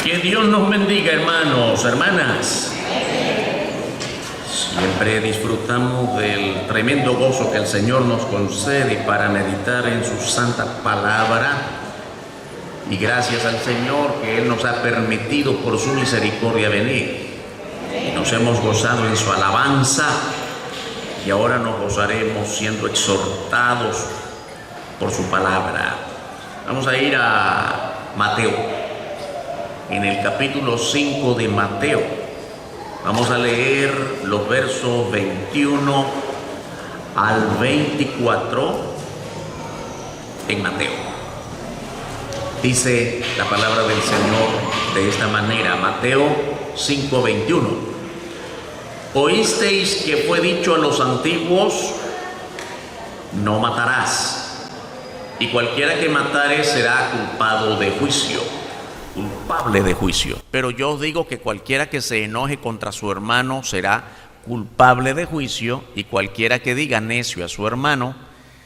Que Dios nos bendiga, hermanos, hermanas. Siempre disfrutamos del tremendo gozo que el Señor nos concede para meditar en su santa palabra. Y gracias al Señor que Él nos ha permitido por su misericordia venir. Y nos hemos gozado en su alabanza. Y ahora nos gozaremos siendo exhortados por su palabra. Vamos a ir a Mateo. En el capítulo 5 de Mateo, vamos a leer los versos 21 al 24 en Mateo. Dice la palabra del Señor de esta manera, Mateo 5:21. Oísteis que fue dicho a los antiguos, no matarás, y cualquiera que matare será culpado de juicio. Culpable de juicio. Pero yo os digo que cualquiera que se enoje contra su hermano será culpable de juicio, y cualquiera que diga necio a su hermano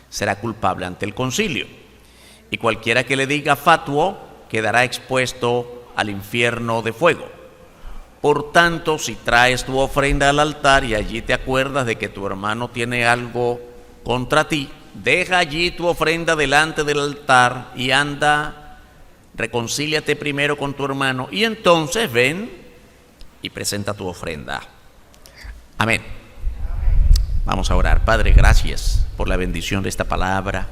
será culpable ante el concilio. Y cualquiera que le diga fatuo quedará expuesto al infierno de fuego. Por tanto, si traes tu ofrenda al altar y allí te acuerdas de que tu hermano tiene algo contra ti, deja allí tu ofrenda delante del altar y anda, reconcíliate primero con tu hermano y entonces ven y presenta tu ofrenda. Amén. Vamos a orar. Padre, gracias por la bendición de esta palabra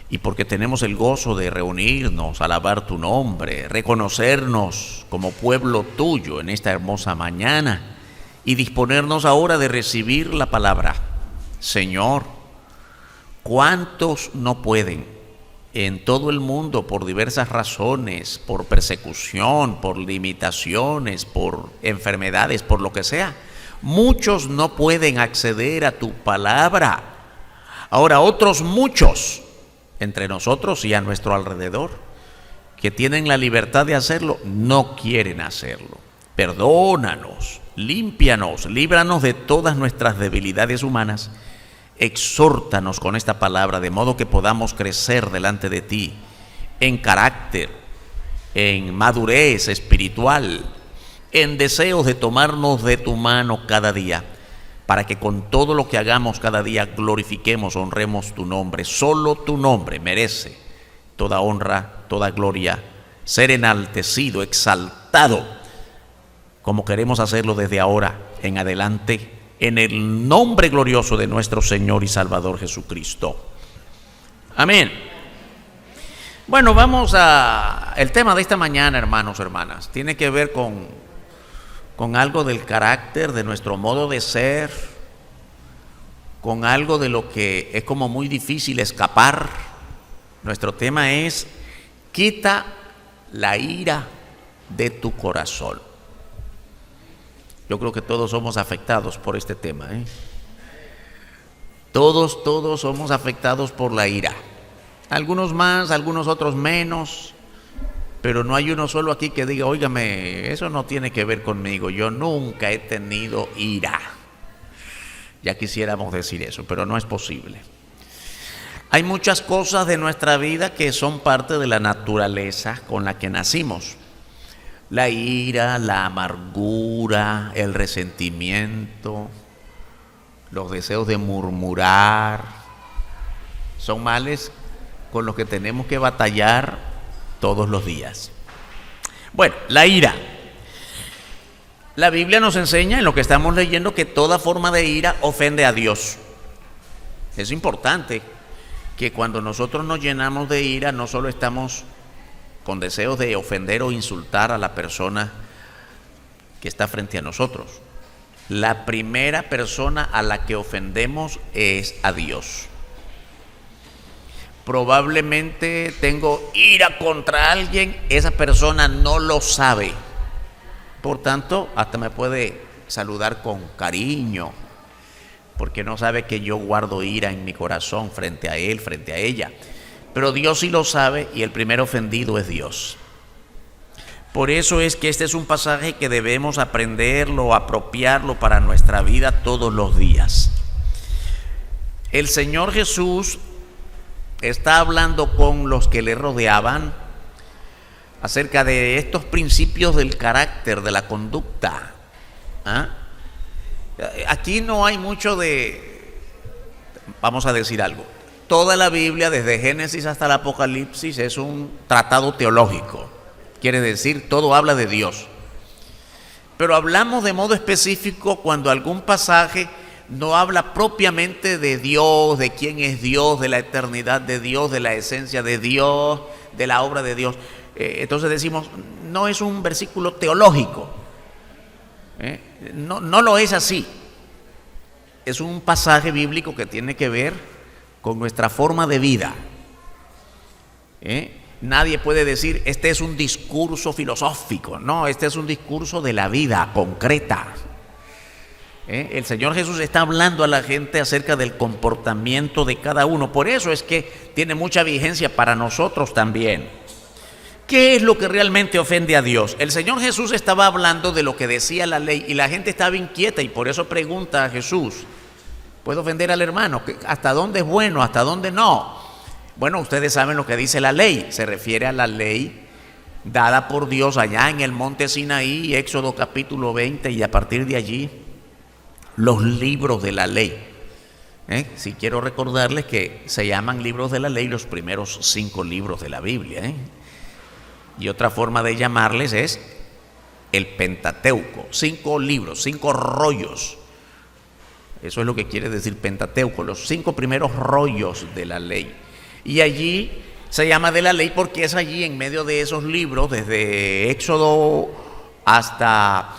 y porque tenemos el gozo de reunirnos, alabar tu nombre, reconocernos como pueblo tuyo en esta hermosa mañana y disponernos ahora de recibir la palabra. Señor, ¿cuántos no pueden en todo el mundo por diversas razones, por persecución, por limitaciones, por enfermedades, por lo que sea? Muchos no pueden acceder a tu palabra. Ahora otros muchos, entre nosotros y a nuestro alrededor, que tienen la libertad de hacerlo, no quieren hacerlo. Perdónanos, límpianos, líbranos de todas nuestras debilidades humanas. Exhórtanos con esta palabra de modo que podamos crecer delante de ti en carácter, en madurez espiritual, en deseos de tomarnos de tu mano cada día, para que con todo lo que hagamos cada día glorifiquemos, honremos tu nombre. Solo tu nombre merece toda honra, toda gloria, ser enaltecido, exaltado, como queremos hacerlo desde ahora en adelante, en el nombre glorioso de nuestro Señor y Salvador Jesucristo. Amén. Bueno, vamos a... El tema de esta mañana, hermanos, hermanas, tiene que ver con algo del carácter, de nuestro modo de ser, con algo de lo que es como muy difícil escapar. Nuestro tema es: quita la ira de tu corazón. Yo creo que todos somos afectados por este tema, ¿eh? Todos somos afectados por la ira. Algunos más, algunos otros menos, pero no hay uno solo aquí que diga, óigame, eso no tiene que ver conmigo, yo nunca he tenido ira. Ya quisiéramos decir eso, pero no es posible. Hay muchas cosas de nuestra vida que son parte de la naturaleza con la que nacimos. La ira, la amargura, el resentimiento, los deseos de murmurar, son males con los que tenemos que batallar todos los días. Bueno, la ira. La Biblia nos enseña en lo que estamos leyendo que toda forma de ira ofende a Dios. Es importante que cuando nosotros nos llenamos de ira, no solo estamos con deseos de ofender o insultar a la persona que está frente a nosotros. La primera persona a la que ofendemos es a Dios. Probablemente tengo ira contra alguien, esa persona no lo sabe. Por tanto, hasta me puede saludar con cariño, porque no sabe que yo guardo ira en mi corazón frente a él, frente a ella. Pero Dios sí lo sabe y el primer ofendido es Dios. Por eso es que este es un pasaje que debemos aprenderlo, apropiarlo para nuestra vida todos los días. El Señor Jesús está hablando con los que le rodeaban acerca de estos principios del carácter, de la conducta. ¿Ah? Aquí no hay mucho de, vamos a decir algo, toda la Biblia, desde Génesis hasta el Apocalipsis, es un tratado teológico. Quiere decir, todo habla de Dios. Pero hablamos de modo específico cuando algún pasaje no habla propiamente de Dios, de quién es Dios, de la eternidad de Dios, de la esencia de Dios, de la obra de Dios. Entonces decimos, no es un versículo teológico. No lo es así. Es un pasaje bíblico que tiene que ver con nuestra forma de vida. Nadie puede decir, este es un discurso filosófico. No, este es un discurso de la vida concreta. El Señor Jesús está hablando a la gente acerca del comportamiento de cada uno. Por eso es que tiene mucha vigencia para nosotros también. ¿Qué es lo que realmente ofende a Dios? El Señor Jesús estaba hablando de lo que decía la ley y la gente estaba inquieta y por eso pregunta a Jesús, ¿puede ofender al hermano? ¿Hasta dónde es bueno? ¿Hasta dónde no? Bueno, ustedes saben lo que dice la ley. Se refiere a la ley dada por Dios allá en el monte Sinaí, Éxodo capítulo 20, y a partir de allí los libros de la ley. Si quiero recordarles que se llaman libros de la ley los primeros 5 libros de la Biblia. Y otra forma de llamarles es el Pentateuco. 5 libros, 5 rollos. Eso es lo que quiere decir Pentateuco, los 5 primeros rollos de la ley. Y allí se llama de la ley porque es allí, en medio de esos libros, desde Éxodo hasta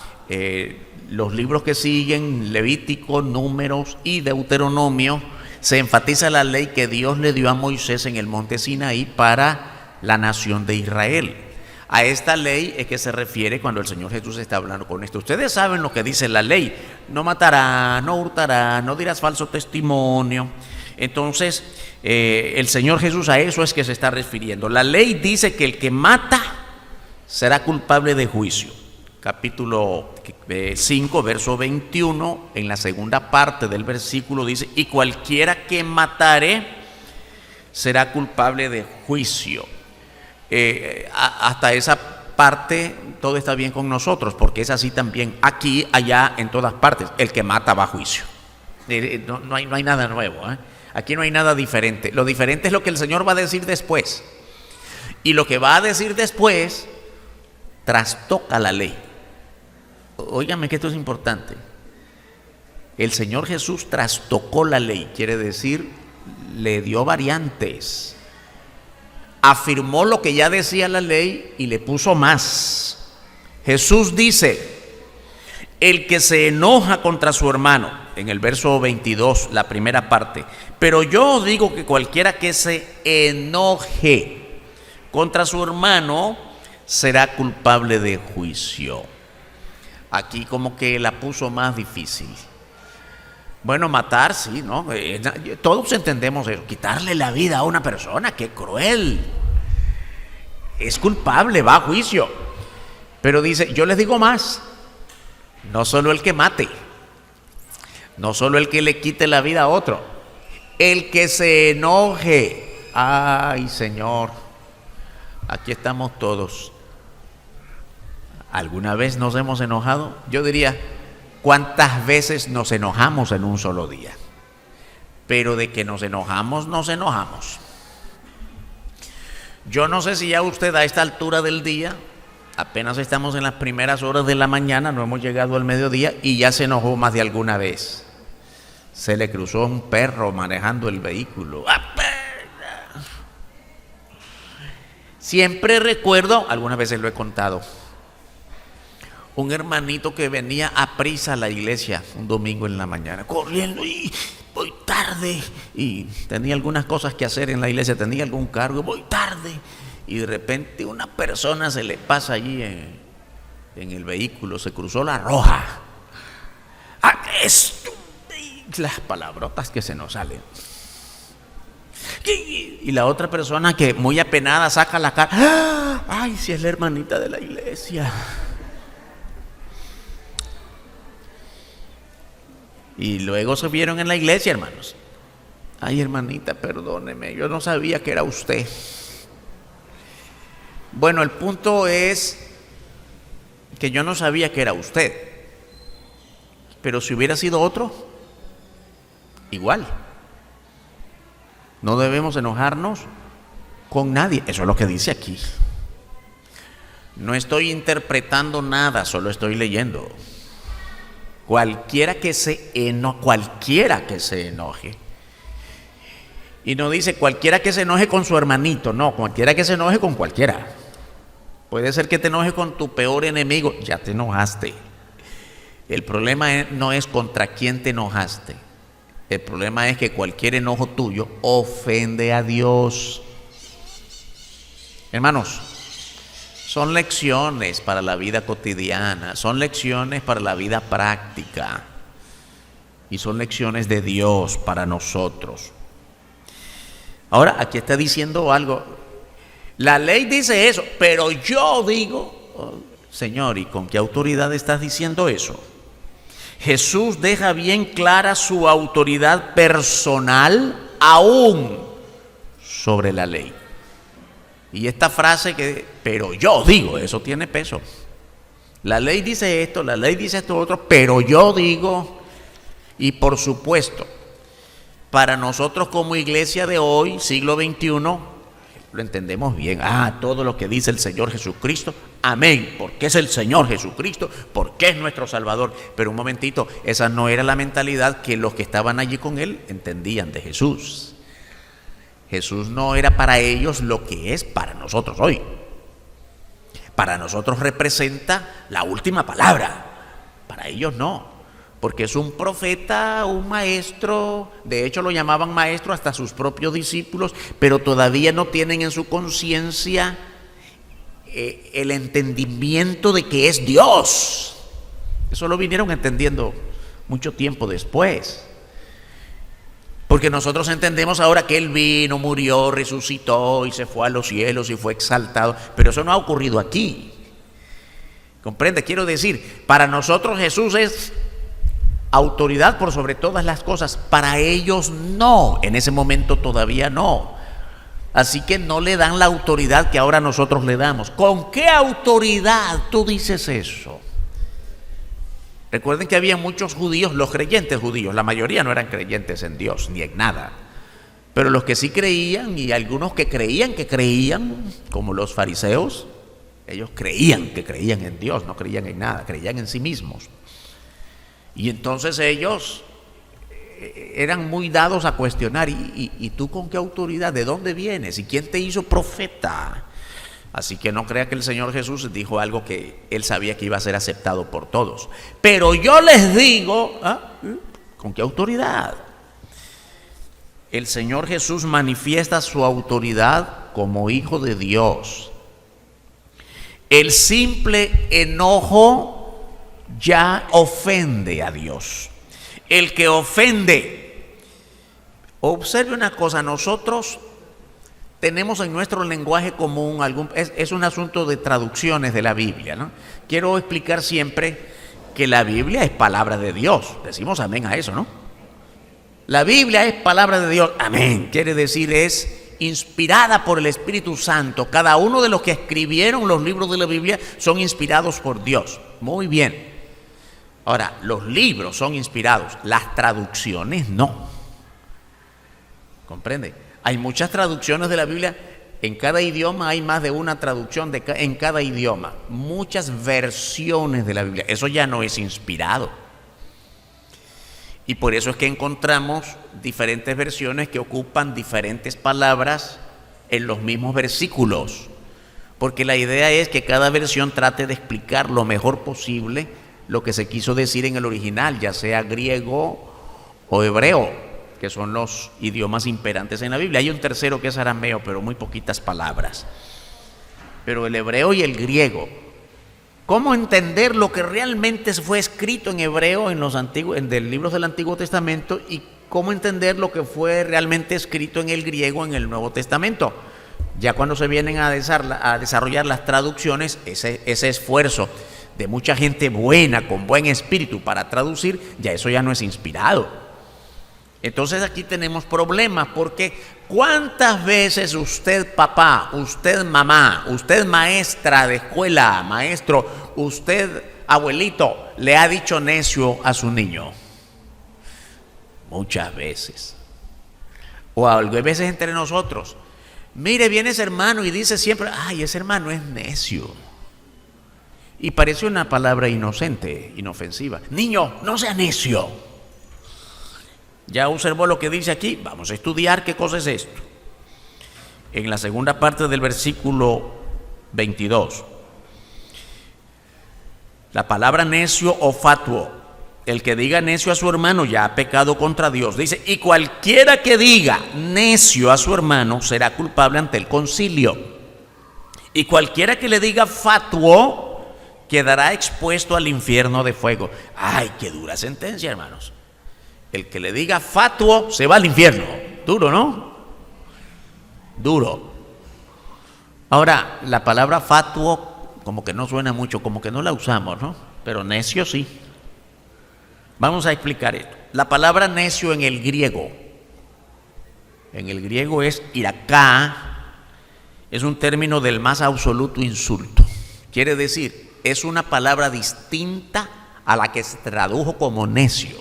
los libros que siguen, Levítico, Números y Deuteronomio, se enfatiza la ley que Dios le dio a Moisés en el monte Sinaí para la nación de Israel. A esta ley es que se refiere cuando el Señor Jesús está hablando con esto. Ustedes saben lo que dice la ley: no matarás, no hurtarás, no dirás falso testimonio. Entonces, el Señor Jesús a eso es que se está refiriendo. La ley dice que el que mata será culpable de juicio. Capítulo 5, verso 21, en la segunda parte del versículo dice, y cualquiera que matare será culpable de juicio. Hasta esa parte todo está bien con nosotros, porque es así también aquí, allá, en todas partes. El que mata va a juicio. No hay nada nuevo. Aquí no hay nada diferente. Lo diferente es lo que el Señor va a decir después. Y lo que va a decir después trastoca la ley. Óigame que esto es importante. El Señor Jesús trastocó la ley, quiere decir, le dio variantes. Afirmó lo que ya decía la ley y le puso más. Jesús dice, el que se enoja contra su hermano, en el verso 22, la primera parte, pero yo os digo que cualquiera que se enoje contra su hermano será culpable de juicio. Aquí como que la puso más difícil. Bueno, matar, sí, ¿no? Todos entendemos eso. Quitarle la vida a una persona, qué cruel. Es culpable, va a juicio. Pero dice, yo les digo más. No solo el que mate, no solo el que le quite la vida a otro, el que se enoje. Ay, Señor, aquí estamos todos. ¿Alguna vez nos hemos enojado? Yo diría, ¿cuántas veces nos enojamos en un solo día? Pero de que nos enojamos, nos enojamos. Yo no sé si ya usted a esta altura del día, apenas estamos en las primeras horas de la mañana, no hemos llegado al mediodía y ya se enojó más de alguna vez. Se le cruzó un perro manejando el vehículo. Siempre recuerdo, algunas veces lo he contado, un hermanito que venía a prisa a la iglesia un domingo en la mañana, corriendo, y voy tarde, y tenía algunas cosas que hacer en la iglesia, tenía algún cargo, voy tarde, y de repente una persona se le pasa allí en el vehículo, se cruzó la roja. Las palabrotas que se nos salen. Y la otra persona que muy apenada saca la cara, ay, si es la hermanita de la iglesia. Y luego se vieron en la iglesia, hermanos. Ay, hermanita, perdóneme, yo no sabía que era usted. Bueno, el punto es que yo no sabía que era usted, pero si hubiera sido otro, igual. No debemos enojarnos con nadie. Eso es lo que dice aquí. No estoy interpretando nada, solo estoy leyendo. Cualquiera que se enoje. Y no dice cualquiera que se enoje con su hermanito, no, cualquiera que se enoje con cualquiera. Puede ser que te enojes con tu peor enemigo, ya te enojaste. El problema no es contra quién te enojaste. El problema es que cualquier enojo tuyo ofende a Dios. Hermanos, son lecciones para la vida cotidiana, son lecciones para la vida práctica y son lecciones de Dios para nosotros. Ahora, aquí está diciendo algo. La ley dice eso, pero yo digo, Señor, ¿y con qué autoridad estás diciendo eso? Jesús deja bien clara su autoridad personal aún sobre la ley. Y esta frase pero yo digo, eso tiene peso. La ley dice esto, la ley dice esto otro, pero yo digo, y por supuesto, para nosotros como iglesia de hoy, siglo XXI, lo entendemos bien. Todo lo que dice el Señor Jesucristo, amén, porque es el Señor Jesucristo, porque es nuestro Salvador. Pero un momentito, esa no era la mentalidad que los que estaban allí con Él entendían de Jesús. Jesús no era para ellos lo que es para nosotros hoy. Para nosotros representa la última palabra, para ellos no. Porque es un profeta, un maestro, de hecho lo llamaban maestro hasta sus propios discípulos, pero todavía no tienen en su conciencia el entendimiento de que es Dios. Eso lo vinieron entendiendo mucho tiempo después. Porque nosotros entendemos ahora que Él vino, murió, resucitó y se fue a los cielos y fue exaltado, pero eso no ha ocurrido aquí. ¿Comprende? Quiero decir, para nosotros Jesús es autoridad por sobre todas las cosas, para ellos no, en ese momento todavía no. Así que no le dan la autoridad que ahora nosotros le damos. ¿Con qué autoridad tú dices eso? Recuerden que había muchos judíos, los creyentes judíos, la mayoría no eran creyentes en Dios ni en nada, pero los que sí creían y algunos que creían, como los fariseos, ellos creían que creían en Dios, no creían en nada, creían en sí mismos. Y entonces ellos eran muy dados a cuestionar, ¿y tú con qué autoridad? ¿De dónde vienes? ¿Y quién te hizo profeta? Así que no crea que el Señor Jesús dijo algo que Él sabía que iba a ser aceptado por todos. Pero yo les digo, ¿con qué autoridad? El Señor Jesús manifiesta su autoridad como Hijo de Dios. El simple enojo ya ofende a Dios. El que ofende, observe una cosa, nosotros tenemos en nuestro lenguaje común es un asunto de traducciones de la Biblia, ¿no? Quiero explicar siempre que la Biblia es palabra de Dios. Decimos amén a eso, ¿no? La Biblia es palabra de Dios, amén. Quiere decir es inspirada por el Espíritu Santo. Cada uno de los que escribieron los libros de la Biblia son inspirados por Dios. Muy bien. Ahora, los libros son inspirados, las traducciones no. ¿Comprende? Hay muchas traducciones de la Biblia, en cada idioma hay más de una traducción en cada idioma, muchas versiones de la Biblia, eso ya no es inspirado. Y por eso es que encontramos diferentes versiones que ocupan diferentes palabras en los mismos versículos, porque la idea es que cada versión trate de explicar lo mejor posible lo que se quiso decir en el original, ya sea griego o hebreo, que son los idiomas imperantes en la Biblia. Hay un tercero que es arameo, pero muy poquitas palabras. Pero el hebreo y el griego. ¿Cómo entender lo que realmente fue escrito en hebreo en los libros del Antiguo Testamento y cómo entender lo que fue realmente escrito en el griego en el Nuevo Testamento? Ya cuando se vienen a desarrollar las traducciones, ese esfuerzo de mucha gente buena, con buen espíritu para traducir, ya eso ya no es inspirado. Entonces aquí tenemos problemas porque ¿cuántas veces usted papá, usted mamá, usted maestra de escuela, maestro, usted abuelito le ha dicho necio a su niño? Muchas veces. O a veces entre nosotros. Mire, viene ese hermano y dice siempre, ay, ese hermano es necio. Y parece una palabra inocente, inofensiva. Niño, no sea necio. ¿Ya observó lo que dice aquí? Vamos a estudiar qué cosa es esto. En la segunda parte del versículo 22. La palabra necio o fatuo. El que diga necio a su hermano ya ha pecado contra Dios. Dice, y cualquiera que diga necio a su hermano será culpable ante el concilio. Y cualquiera que le diga fatuo quedará expuesto al infierno de fuego. Ay, qué dura sentencia, hermanos. El que le diga fatuo se va al infierno. Duro, ¿no? Duro. Ahora, la palabra fatuo como que no suena mucho, como que no la usamos, ¿no? Pero necio sí. Vamos a explicar esto. La palabra necio en el griego es iraká, es un término del más absoluto insulto. Quiere decir, es una palabra distinta a la que se tradujo como necio.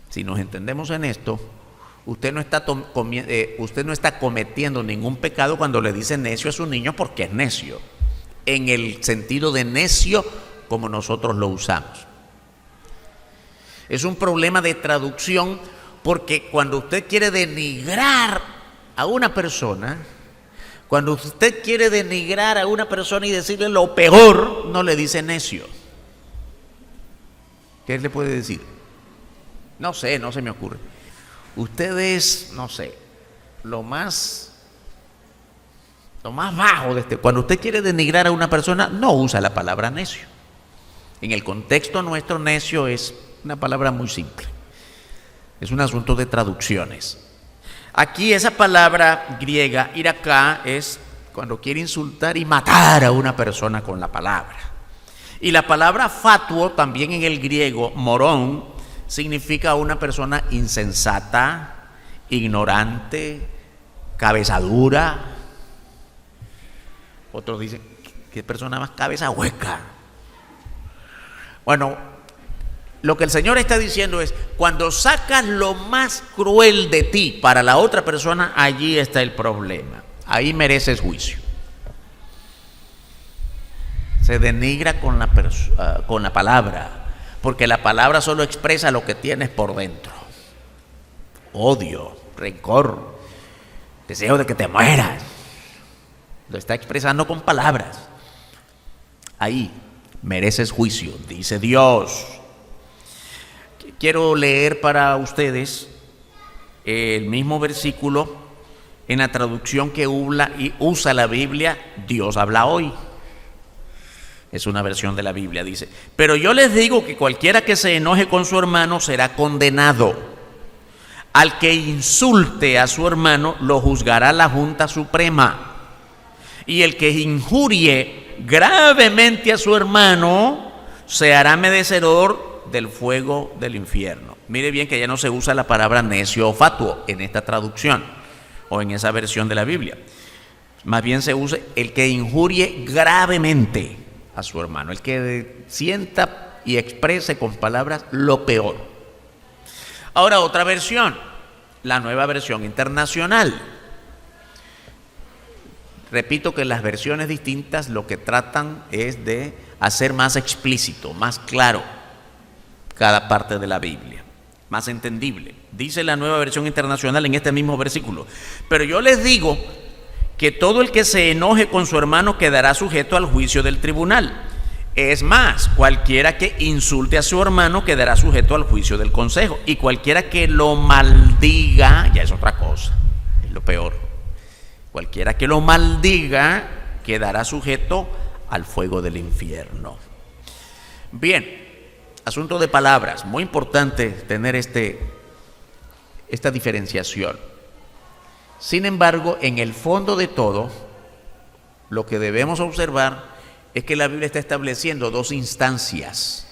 Si nos entendemos en esto, usted no está cometiendo ningún pecado cuando le dice necio a su niño porque es necio, en el sentido de necio como nosotros lo usamos. Es un problema de traducción porque cuando usted quiere denigrar a una persona, y decirle lo peor, no le dice necio. ¿Qué le puede decir? No sé, no se me ocurre. Usted es, no sé, lo más bajo de este. Cuando usted quiere denigrar a una persona, no usa la palabra necio. En el contexto nuestro, necio es una palabra muy simple. Es un asunto de traducciones. Aquí esa palabra griega, iraká, es cuando quiere insultar y matar a una persona con la palabra. Y la palabra fatuo, también en el griego, morón, significa una persona insensata, ignorante, cabeza dura. Otros dicen, ¿qué persona más cabeza hueca? Bueno, lo que el Señor está diciendo es, cuando sacas lo más cruel de ti para la otra persona, allí está el problema. Ahí mereces juicio. Se denigra con la palabra, porque la palabra solo expresa lo que tienes por dentro. Odio, rencor, deseo de que te mueras. Lo está expresando con palabras. Ahí mereces juicio, dice Dios. Quiero leer para ustedes el mismo versículo en la traducción que usa la Biblia, Dios habla hoy. Es una versión de la Biblia, dice: pero yo les digo que cualquiera que se enoje con su hermano será condenado. Al que insulte a su hermano lo juzgará la Junta Suprema. Y el que injurie gravemente a su hermano se hará merecedor del fuego del infierno. Mire bien que ya no se usa la palabra necio o fatuo en esta traducción o en esa versión de la Biblia. Más bien se usa el que injurie gravemente a su hermano, el que sienta y exprese con palabras lo peor. Ahora otra versión, la Nueva Versión Internacional. Repito que las versiones distintas lo que tratan es de hacer más explícito, más claro cada parte de la Biblia, más entendible. Dice la Nueva Versión Internacional en este mismo versículo: pero yo les digo que todo el que se enoje con su hermano quedará sujeto al juicio del tribunal. Es más, cualquiera que insulte a su hermano quedará sujeto al juicio del consejo, y cualquiera que lo maldiga, ya es otra cosa, es lo peor. Cualquiera que lo maldiga quedará sujeto al fuego del infierno. Bien, asunto de palabras, muy importante tener esta diferenciación. Sin embargo, en el fondo de todo, lo que debemos observar es que la Biblia está estableciendo dos instancias.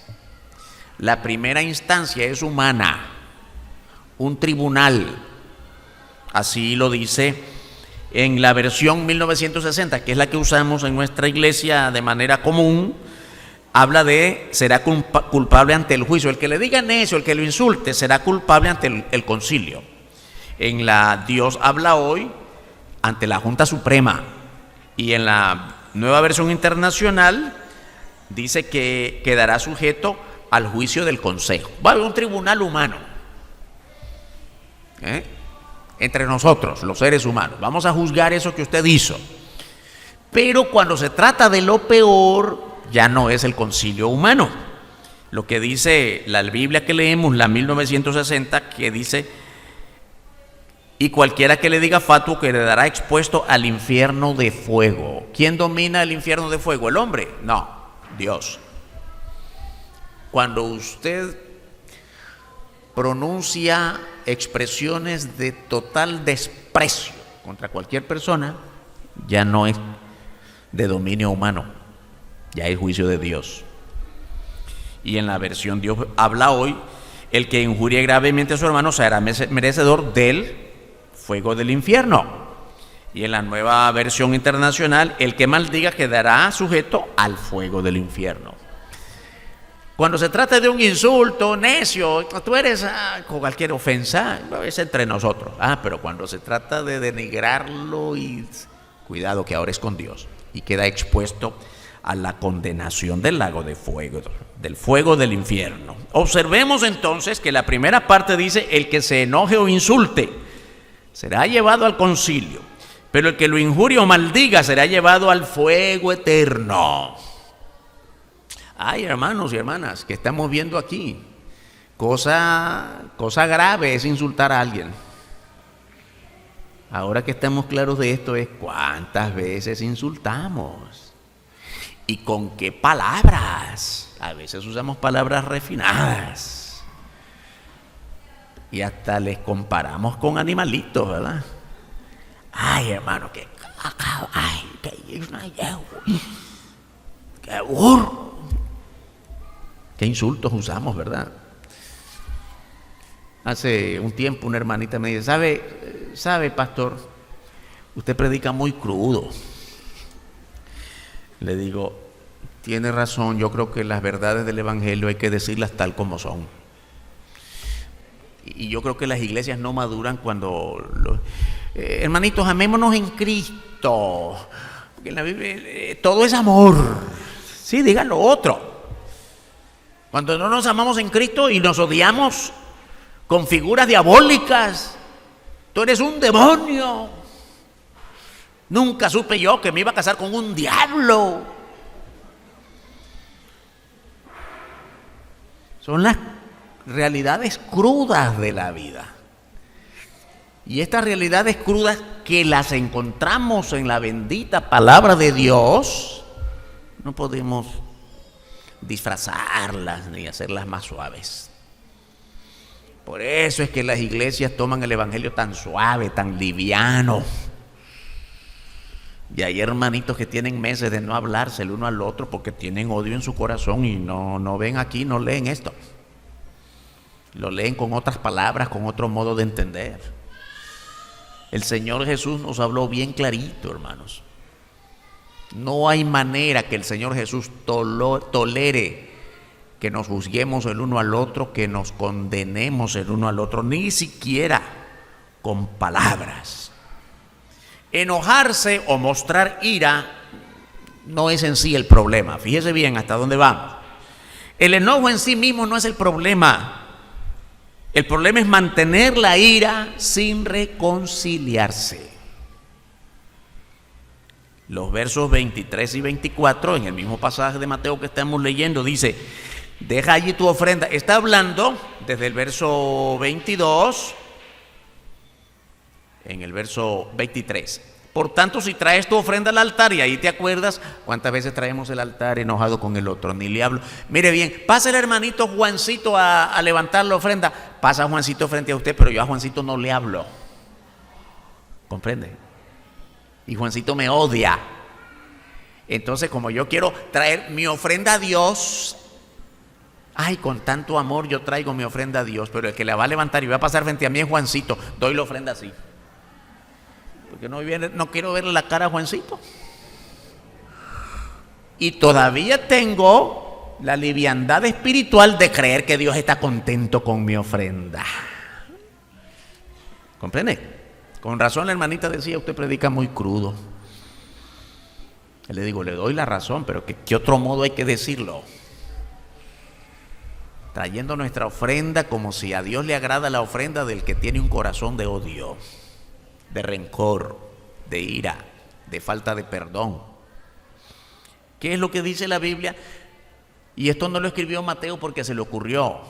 La primera instancia es humana, un tribunal. Así lo dice en la versión 1960, que es la que usamos en nuestra iglesia de manera común. Habla de será culpable ante el juicio. El que le diga necio, el que lo insulte, será culpable ante el concilio. En la Dios habla hoy ante la Junta Suprema. Y en la nueva versión internacional dice que quedará sujeto al juicio del Consejo. Va a haber un tribunal humano entre nosotros, los seres humanos. Vamos a juzgar eso que usted hizo. Pero cuando se trata de lo peor, ya no es el concilio humano. Lo que dice la Biblia que leemos, la 1960, que dice: y cualquiera que le diga fatuo quedará expuesto al infierno de fuego. ¿Quién domina el infierno de fuego? ¿El hombre? No, Dios. Cuando usted pronuncia expresiones de total desprecio contra cualquier persona, ya no es de dominio humano, ya es juicio de Dios. Y en la versión Dios habla hoy: el que injurie gravemente a su hermano será merecedor del fuego del infierno. Y en la nueva versión internacional: el que maldiga quedará sujeto al fuego del infierno. Cuando se trata de un insulto, necio, tú eres con cualquier ofensa, es entre nosotros. Pero cuando se trata de denigrarlo, y cuidado que ahora es con Dios, y queda expuesto a la condenación del lago de fuego, del fuego del infierno. Observemos entonces que la primera parte dice: el que se enoje o insulte será llevado al concilio, pero el que lo injurie o maldiga será llevado al fuego eterno. Ay, hermanos y hermanas, que estamos viendo aquí, cosa grave es insultar a alguien. Ahora que estamos claros de esto, es cuántas veces insultamos y con qué palabras. A veces usamos palabras refinadas y hasta les comparamos con animalitos, ¿verdad? Ay, hermano, qué burro. Qué insultos usamos, ¿verdad? Hace un tiempo una hermanita me dice: ¿sabe, pastor? Usted predica muy crudo. Le digo: tiene razón, yo creo que las verdades del evangelio hay que decirlas tal como son. Y yo creo que las iglesias no maduran cuando... hermanitos, amémonos en Cristo. Porque en la Biblia todo es amor. Sí, digan lo otro. Cuando no nos amamos en Cristo y nos odiamos con figuras diabólicas: tú eres un demonio. Nunca supe yo que me iba a casar con un diablo. Son las realidades crudas de la vida. Y estas realidades crudas, que las encontramos en la bendita palabra de Dios, no podemos disfrazarlas ni hacerlas más suaves. Por eso es que las iglesias toman el evangelio tan suave, tan liviano. Y hay hermanitos que tienen meses de no hablarse el uno al otro porque tienen odio en su corazón y no ven aquí, no leen esto. Lo leen con otras palabras, con otro modo de entender. El Señor Jesús nos habló bien clarito, hermanos. No hay manera que el Señor Jesús tolere que nos juzguemos el uno al otro, que nos condenemos el uno al otro, ni siquiera con palabras. Enojarse o mostrar ira no es en sí el problema. Fíjese bien hasta dónde vamos. El enojo en sí mismo no es el problema. El problema es mantener la ira sin reconciliarse. Los versos 23 y 24, en el mismo pasaje de Mateo que estamos leyendo, dice: deja allí tu ofrenda. Está hablando desde el verso 22, en el verso 23. Por tanto, si traes tu ofrenda al altar, y ahí te acuerdas cuántas veces traemos el altar enojado con el otro, ni le hablo. Mire bien, pasa el hermanito Juancito a levantar la ofrenda. Pasa Juancito frente a usted, pero yo a Juancito no le hablo. ¿Comprende? Y Juancito me odia. Entonces, como yo quiero traer mi ofrenda a Dios, Ay, con tanto amor yo traigo mi ofrenda a Dios, pero el que la va a levantar y va a pasar frente a mí es Juancito. Doy la ofrenda así. Porque no quiero verle la cara a Juancito. Y todavía tengo la liviandad espiritual de creer que Dios está contento con mi ofrenda. ¿Comprende? Con razón la hermanita decía, usted predica muy crudo. Le digo, le doy la razón, pero ¿qué otro modo hay que decirlo? Trayendo nuestra ofrenda como si a Dios le agrada la ofrenda del que tiene un corazón de odio, de rencor, de ira, de falta de perdón. ¿Qué es lo que dice la Biblia? Y esto no lo escribió Mateo porque se le ocurrió.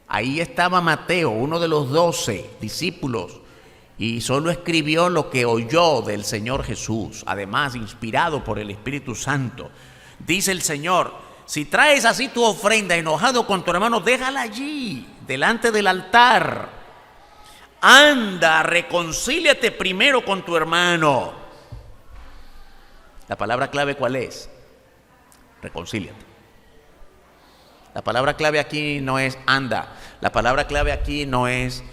Ahí estaba Mateo, uno de los 12 discípulos, y solo escribió lo que oyó del Señor Jesús, además inspirado por el Espíritu Santo. Dice el Señor: si traes así tu ofrenda enojado con tu hermano, déjala allí, delante del altar. Anda, reconcíliate primero con tu hermano. La palabra clave, ¿cuál es? Reconcíliate. La palabra clave aquí no es anda. La palabra clave aquí no es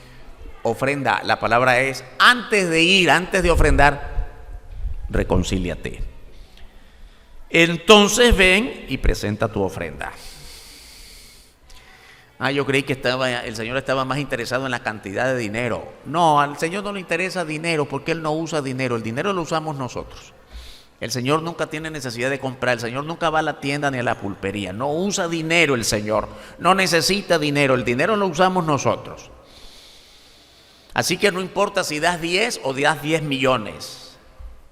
ofrenda. La palabra es antes de ir, antes de ofrendar, reconcíliate. Entonces ven y presenta tu ofrenda. Yo creí que el Señor estaba más interesado en la cantidad de dinero. No, al Señor no le interesa dinero porque Él no usa dinero. El dinero lo usamos nosotros. El Señor nunca tiene necesidad de comprar. El Señor nunca va a la tienda ni a la pulpería. No usa dinero el Señor. No necesita dinero. El dinero lo usamos nosotros. Así que no importa si das 10 o das 10 millones.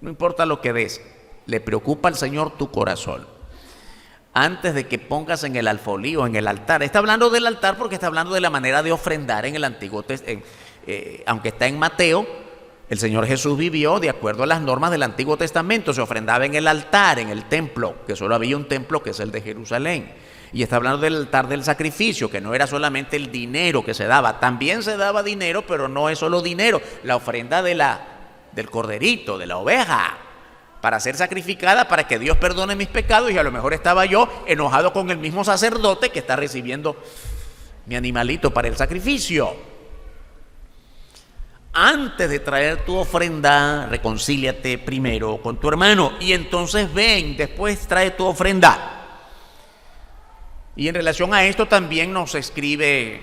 No importa lo que des. Le preocupa al Señor tu corazón. Antes de que pongas en el alfolí o en el altar. Está hablando del altar porque está hablando de la manera de ofrendar en el Antiguo Testamento. Aunque está en Mateo, el Señor Jesús vivió de acuerdo a las normas del Antiguo Testamento. Se ofrendaba en el altar, en el templo, que solo había un templo que es el de Jerusalén. Y está hablando del altar del sacrificio, que no era solamente el dinero que se daba. También se daba dinero, pero no es solo dinero. La ofrenda del corderito, de la oveja, para ser sacrificada, para que Dios perdone mis pecados. Y a lo mejor estaba yo enojado con el mismo sacerdote que está recibiendo mi animalito para el sacrificio. Antes de traer tu ofrenda, reconcíliate primero con tu hermano y entonces ven, después trae tu ofrenda. Y en relación a esto también nos escribe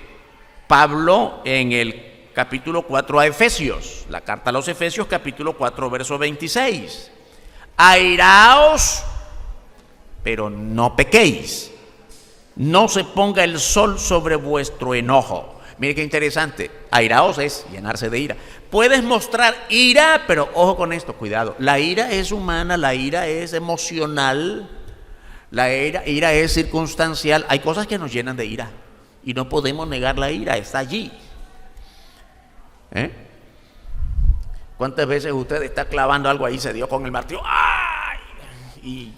Pablo en el capítulo 4 a Efesios, la carta a los Efesios, capítulo 4, verso 26. Airaos, pero no pequéis. No se ponga el sol sobre vuestro enojo. Mire qué interesante. Airaos es llenarse de ira. Puedes mostrar ira, pero ojo con esto, cuidado. La ira es humana, la ira es emocional, la ira es circunstancial. Hay cosas que nos llenan de ira y no podemos negar la ira, está allí. ¿Cuántas veces usted está clavando algo ahí, se dio con el martillo? ¡Ay! ¿Y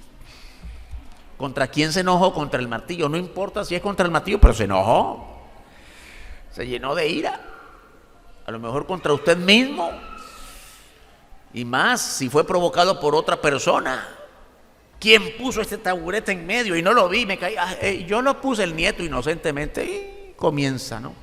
contra quién se enojó? Contra el martillo. No importa si es contra el martillo, pero se enojó. Se llenó de ira. A lo mejor contra usted mismo. Y más si fue provocado por otra persona. ¿Quién puso este taburete en medio? Y no lo vi, me caí. Yo lo puse, el nieto, inocentemente. Y comienza, ¿no?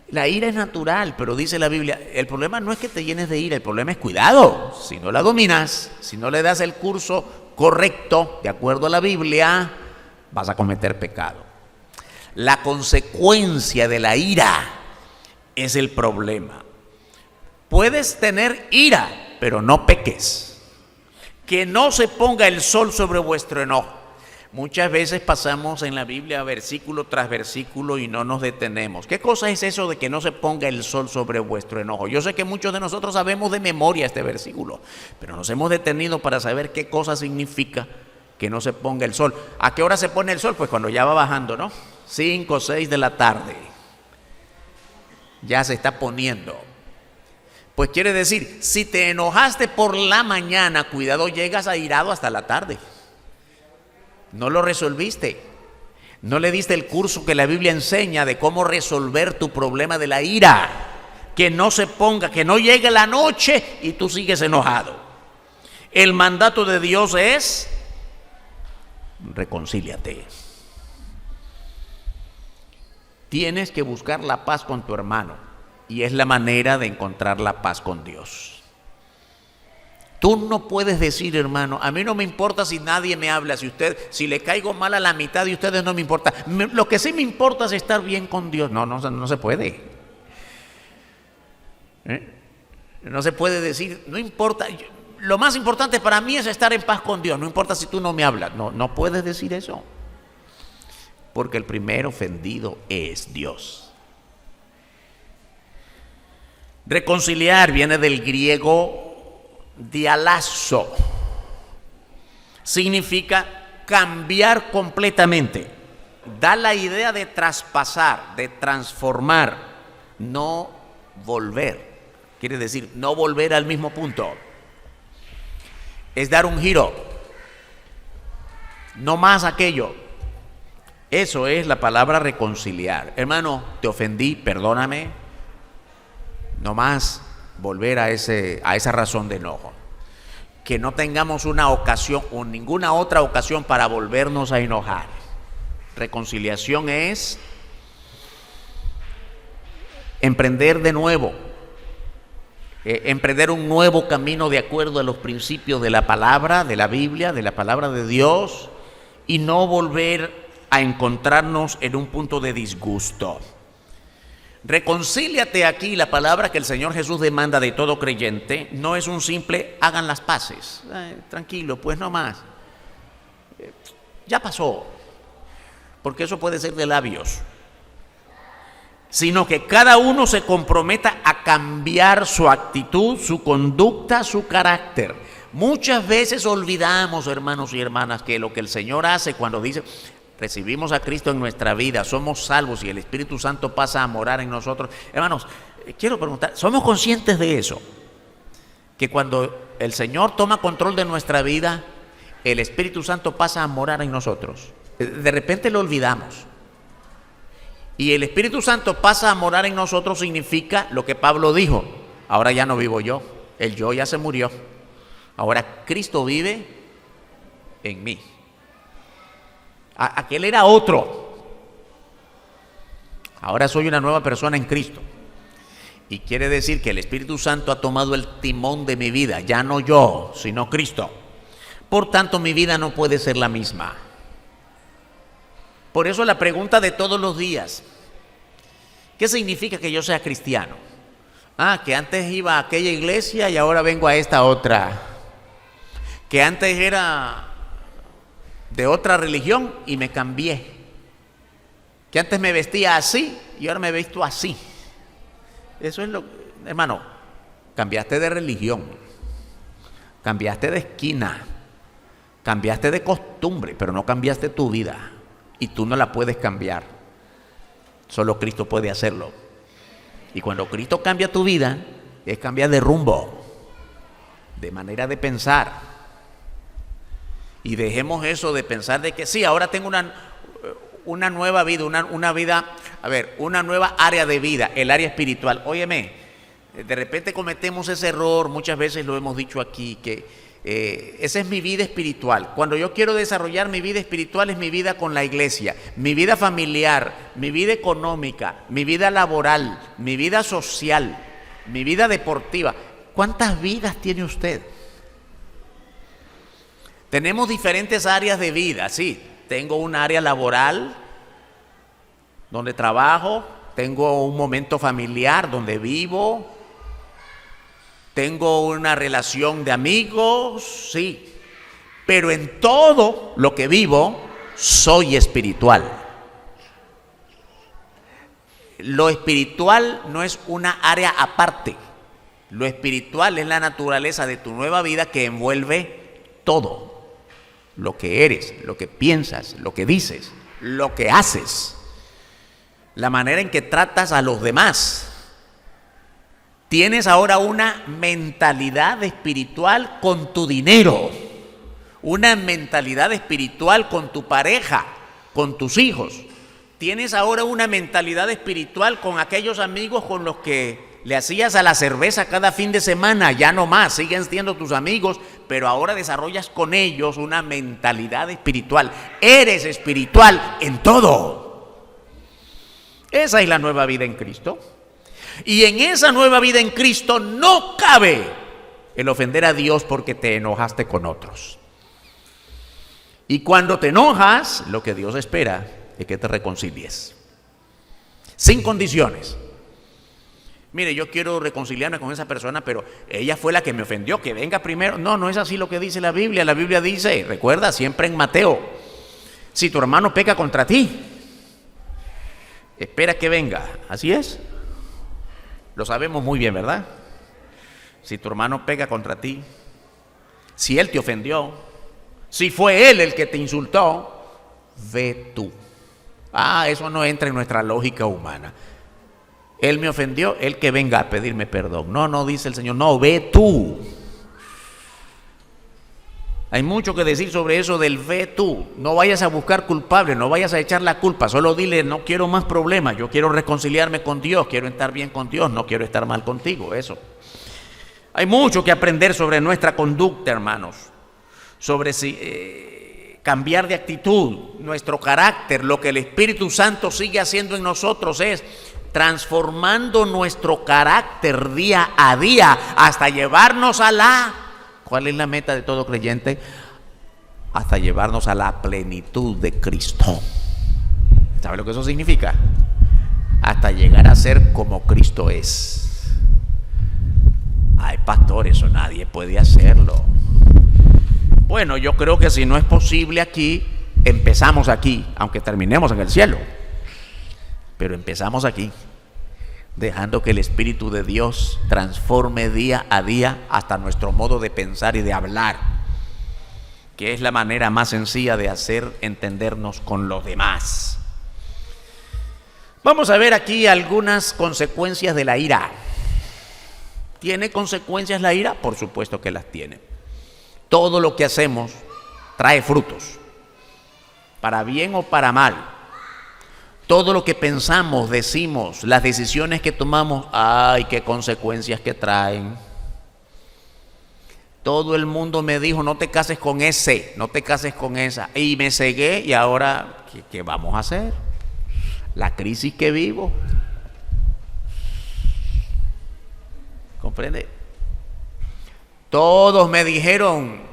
La ira es natural, pero dice la Biblia, el problema no es que te llenes de ira, el problema es cuidado. Si no la dominas, si no le das el curso correcto, de acuerdo a la Biblia, vas a cometer pecado. La consecuencia de la ira es el problema. Puedes tener ira, pero no peques. Que no se ponga el sol sobre vuestro enojo. Muchas veces pasamos en la Biblia versículo tras versículo y no nos detenemos. ¿Qué cosa es eso de que no se ponga el sol sobre vuestro enojo? Yo sé que muchos de nosotros sabemos de memoria este versículo, pero nos hemos detenido para saber qué cosa significa que no se ponga el sol. ¿A qué hora se pone el sol? Pues cuando ya va bajando, ¿no? 5 o 6 de la tarde. Ya se está poniendo. Pues quiere decir, si te enojaste por la mañana, cuidado, llegas airado hasta la tarde. No lo resolviste. No le diste el curso que la Biblia enseña de cómo resolver tu problema de la ira. Que no se ponga, que no llegue la noche y tú sigues enojado. El mandato de Dios es: reconcíliate. Tienes que buscar la paz con tu hermano y es la manera de encontrar la paz con Dios. Tú no puedes decir, hermano, a mí no me importa si nadie me habla, si le caigo mal a la mitad de ustedes no me importa. Lo que sí me importa es estar bien con Dios. No se puede. No se puede decir, no importa. Lo más importante para mí es estar en paz con Dios. No importa si tú no me hablas. No puedes decir eso. Porque el primer ofendido es Dios. Reconciliar viene del griego dialazo. Significa cambiar completamente. Da la idea de traspasar, de transformar, no volver. Quiere decir, no volver al mismo punto. Es dar un giro. No más aquello. Eso es la palabra reconciliar. Hermano, te ofendí, perdóname. No más volver a esa razón de enojo. Que no tengamos una ocasión o ninguna otra ocasión para volvernos a enojar. Reconciliación es emprender de nuevo. Emprender un nuevo camino de acuerdo a los principios de la palabra, de la Biblia, de la palabra de Dios, y no volver a encontrarnos en un punto de disgusto. Reconcíliate aquí, la palabra que el Señor Jesús demanda de todo creyente, no es un simple hagan las paces. Tranquilo, pues no más. Ya pasó, porque eso puede ser de labios. Sino que cada uno se comprometa a cambiar su actitud, su conducta, su carácter. Muchas veces olvidamos, hermanos y hermanas, que lo que el Señor hace cuando dice, recibimos a Cristo en nuestra vida, somos salvos y el Espíritu Santo pasa a morar en nosotros. Hermanos, quiero preguntar, ¿somos conscientes de eso? Que cuando el Señor toma control de nuestra vida, el Espíritu Santo pasa a morar en nosotros. De repente lo olvidamos. Y el Espíritu Santo pasa a morar en nosotros significa lo que Pablo dijo. Ahora ya no vivo yo, el yo ya se murió. Ahora Cristo vive en mí. Aquel era otro. Ahora soy una nueva persona en Cristo. Y quiere decir que el Espíritu Santo ha tomado el timón de mi vida. Ya no yo, sino Cristo. Por tanto, mi vida no puede ser la misma. Por eso la pregunta de todos los días: ¿qué significa que yo sea cristiano? Que antes iba a aquella iglesia y ahora vengo a esta otra. Que antes era de otra religión y me cambié. Que antes me vestía así y ahora me visto así. Eso es lo, hermano, cambiaste de religión, cambiaste de esquina, cambiaste de costumbre, pero no cambiaste tu vida. Y tú no la puedes cambiar. Solo Cristo puede hacerlo. Y cuando Cristo cambia tu vida, es cambiar de rumbo, de manera de pensar. Y dejemos eso de pensar de que sí, ahora tengo una nueva vida, una vida, una nueva área de vida, el área espiritual. Óyeme, de repente cometemos ese error, muchas veces lo hemos dicho aquí, que esa es mi vida espiritual. Cuando yo quiero desarrollar mi vida espiritual es mi vida con la iglesia, mi vida familiar, mi vida económica, mi vida laboral, mi vida social, mi vida deportiva. ¿Cuántas vidas tiene usted? Tenemos diferentes áreas de vida, sí. Tengo un área laboral donde trabajo, tengo un momento familiar donde vivo, tengo una relación de amigos, sí, pero en todo lo que vivo soy espiritual. Lo espiritual no es una área aparte. Lo espiritual es la naturaleza de tu nueva vida que envuelve todo. Lo que eres, lo que piensas, lo que dices, lo que haces, la manera en que tratas a los demás. Tienes ahora una mentalidad espiritual con tu dinero, una mentalidad espiritual con tu pareja, con tus hijos. Tienes ahora una mentalidad espiritual con aquellos amigos con los que le hacías a la cerveza cada fin de semana. Ya no más, siguen siendo tus amigos, pero ahora desarrollas con ellos una mentalidad espiritual. Eres espiritual en todo. Esa es la nueva vida en Cristo. Y en esa nueva vida en Cristo no cabe el ofender a Dios porque te enojaste con otros. Y cuando te enojas, lo que Dios espera es que te reconcilies. Sin condiciones. Mire, yo quiero reconciliarme con esa persona, pero ella fue la que me ofendió, que venga primero. No, no es así lo que dice la Biblia. La Biblia dice, recuerda, siempre en Mateo, si tu hermano peca contra ti, espera que venga. Así es. Lo sabemos muy bien, ¿verdad? Si tu hermano peca contra ti, si él te ofendió, si fue él el que te insultó, ve tú. Eso no entra en nuestra lógica humana. Él me ofendió, él que venga a pedirme perdón. No, no dice el Señor, no, ve tú. Hay mucho que decir sobre eso del ve tú. No vayas a buscar culpable, no vayas a echar la culpa. Solo dile, no quiero más problemas, yo quiero reconciliarme con Dios, quiero estar bien con Dios, no quiero estar mal contigo. Eso. Hay mucho que aprender sobre nuestra conducta, hermanos. Sobre cambiar de actitud, nuestro carácter. Lo que el Espíritu Santo sigue haciendo en nosotros es transformando nuestro carácter día a día hasta llevarnos a la... ¿Cuál es la meta de todo creyente? Hasta llevarnos a la plenitud de Cristo. ¿Sabe lo que eso significa? Hasta llegar a ser como Cristo es. Ay, pastor, eso nadie puede hacerlo. Bueno, yo creo que si no es posible aquí, empezamos aquí, aunque terminemos en el cielo. Pero empezamos aquí, dejando que el Espíritu de Dios transforme día a día hasta nuestro modo de pensar y de hablar, que es la manera más sencilla de hacer entendernos con los demás. Vamos a ver aquí algunas consecuencias de la ira. ¿Tiene consecuencias la ira? Por supuesto que las tiene. Todo lo que hacemos trae frutos, para bien o para mal. Todo lo que pensamos, decimos, las decisiones que tomamos, ¡ay, qué consecuencias que traen! Todo el mundo me dijo, no te cases con ese, no te cases con esa. Y me cegué y ahora, ¿qué vamos a hacer? La crisis que vivo. ¿Comprende? Todos me dijeron,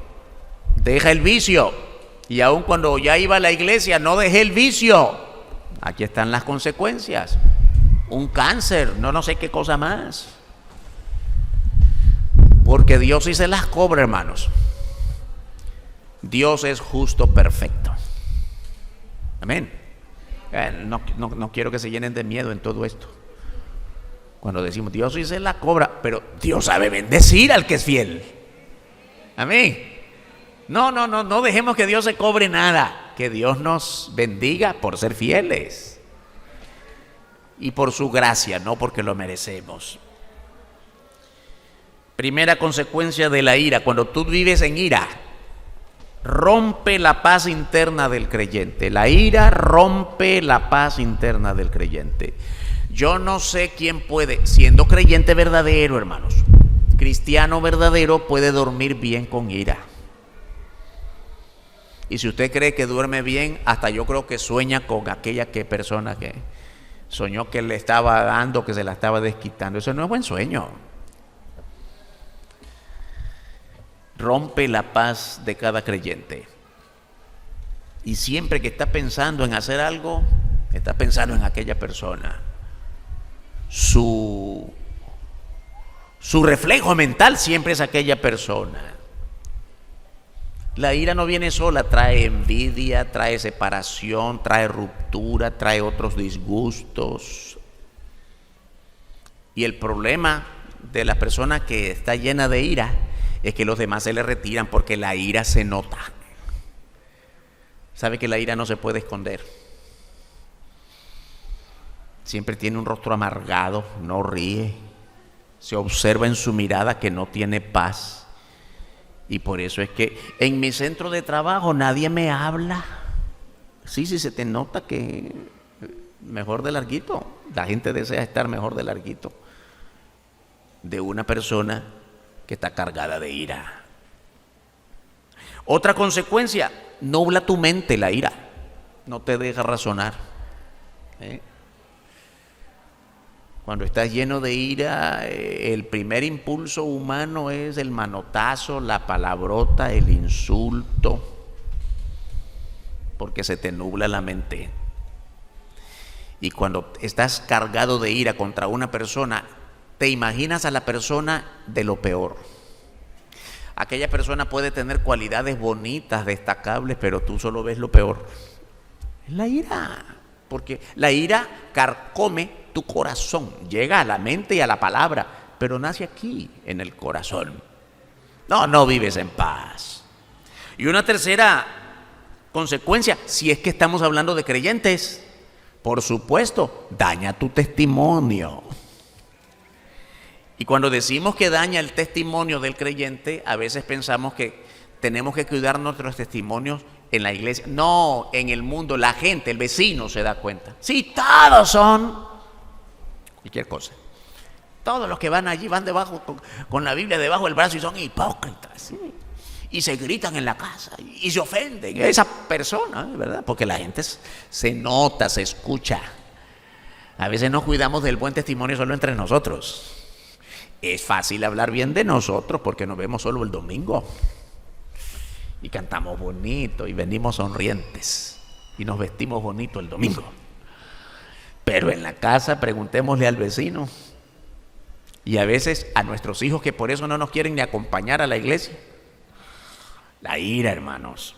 deja el vicio. Y aun cuando ya iba a la iglesia, no dejé el vicio. Aquí están las consecuencias. Un cáncer, no sé qué cosa más. Porque Dios sí se las cobra, hermanos. Dios es justo, perfecto. Amén. No quiero que se llenen de miedo en todo esto. Cuando decimos Dios sí se la cobra, pero Dios sabe bendecir al que es fiel. Amén. No dejemos que Dios se cobre nada. Que Dios nos bendiga por ser fieles y por su gracia, no porque lo merecemos. Primera consecuencia de la ira: cuando tú vives en ira, rompe la paz interna del creyente. La ira rompe la paz interna del creyente. Yo no sé quién puede, siendo creyente verdadero, hermanos, cristiano verdadero, puede dormir bien con ira. Y si usted cree que duerme bien, hasta yo creo que sueña con aquella persona que soñó que le estaba dando, que se la estaba desquitando. Eso no es buen sueño. Rompe la paz de cada creyente. Y siempre que está pensando en hacer algo, está pensando en aquella persona. Su reflejo mental siempre es aquella persona. La ira no viene sola, trae envidia, trae separación, trae ruptura, trae otros disgustos. Y el problema de la persona que está llena de ira es que los demás se le retiran porque la ira se nota. Sabe que la ira no se puede esconder. Siempre tiene un rostro amargado, no ríe. Se observa en su mirada que no tiene paz. Y por eso es que en mi centro de trabajo nadie me habla. Sí, se te nota que mejor de larguito. La gente desea estar mejor de larguito de una persona que está cargada de ira. Otra consecuencia: nubla tu mente la ira. No te deja razonar. Cuando estás lleno de ira, el primer impulso humano es el manotazo, la palabrota, el insulto, porque se te nubla la mente. Y cuando estás cargado de ira contra una persona, te imaginas a la persona de lo peor. Aquella persona puede tener cualidades bonitas, destacables, pero tú solo ves lo peor. Es la ira, porque la ira carcome tu corazón, llega a la mente y a la palabra, pero nace aquí, en el corazón. No vives en paz. Y una tercera consecuencia, si es que estamos hablando de creyentes, por supuesto, daña tu testimonio. Y cuando decimos que daña el testimonio del creyente, a veces pensamos que tenemos que cuidar nuestros testimonios en la iglesia. No, en el mundo, la gente, el vecino se da cuenta. Sí, todos son cualquier cosa. Todos los que van allí van debajo con la Biblia debajo del brazo y son hipócritas. ¿Sí? Y se gritan en la casa y se ofenden a esa persona, ¿verdad? Porque la gente se nota, se escucha. A veces nos cuidamos del buen testimonio solo entre nosotros. Es fácil hablar bien de nosotros porque nos vemos solo el domingo y cantamos bonito y venimos sonrientes y nos vestimos bonito el domingo. Pero en la casa preguntémosle al vecino y a veces a nuestros hijos que por eso no nos quieren ni acompañar a la iglesia. La ira, hermanos.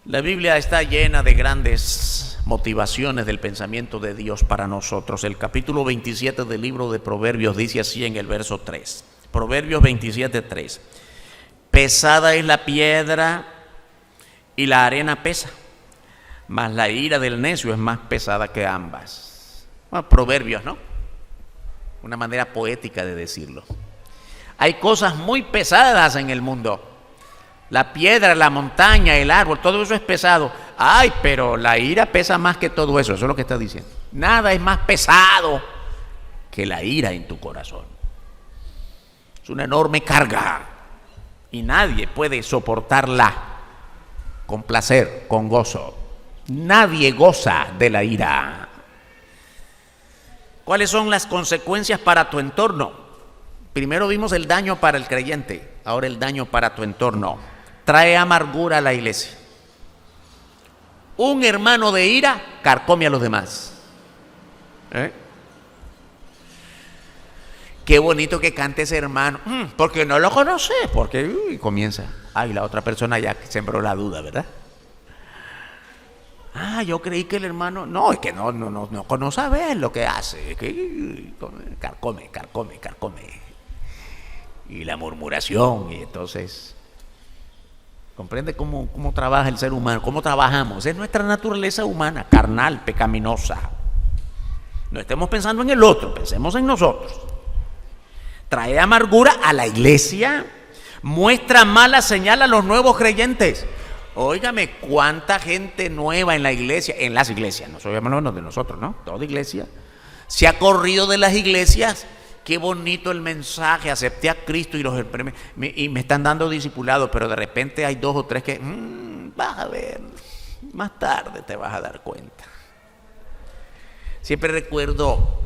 La Biblia está llena de grandes motivaciones del pensamiento de Dios para nosotros. El capítulo 27 del libro de Proverbios dice así en el verso 3. Proverbios 27:3. Pesada es la piedra y la arena pesa, mas la ira del necio es más pesada que ambas. Bueno, proverbios, ¿no? Una manera poética de decirlo. Hay cosas muy pesadas en el mundo. La piedra, la montaña, el árbol, todo eso es pesado. Ay, pero la ira pesa más que todo eso. Eso es lo que está diciendo. Nada es más pesado que la ira en tu corazón. Es una enorme carga y nadie puede soportarla con placer, con gozo. Nadie goza de la ira. ¿Cuáles son las consecuencias para tu entorno? Primero vimos el daño para el creyente, ahora el daño para tu entorno. Trae amargura a la iglesia. Un hermano de ira carcome a los demás. Qué bonito que cante ese hermano. Porque no lo conoce, porque comienza. Ay, la otra persona ya sembró la duda, ¿verdad? Yo creí que el hermano. No, es que no sabe lo que hace. Que carcome. Y la murmuración, y entonces. ¿Comprende cómo trabaja el ser humano? ¿Cómo trabajamos? Es nuestra naturaleza humana, carnal, pecaminosa. No estemos pensando en el otro, pensemos en nosotros. Trae amargura a la iglesia, muestra mala señal a los nuevos creyentes. Óigame, cuánta gente nueva en la iglesia, en las iglesias, no soy hablando de nosotros, ¿no? Toda iglesia se ha corrido de las iglesias. Qué bonito el mensaje, acepté a Cristo y me están dando discipulado, pero de repente hay 2 o 3 que vas a ver, más tarde te vas a dar cuenta. Siempre recuerdo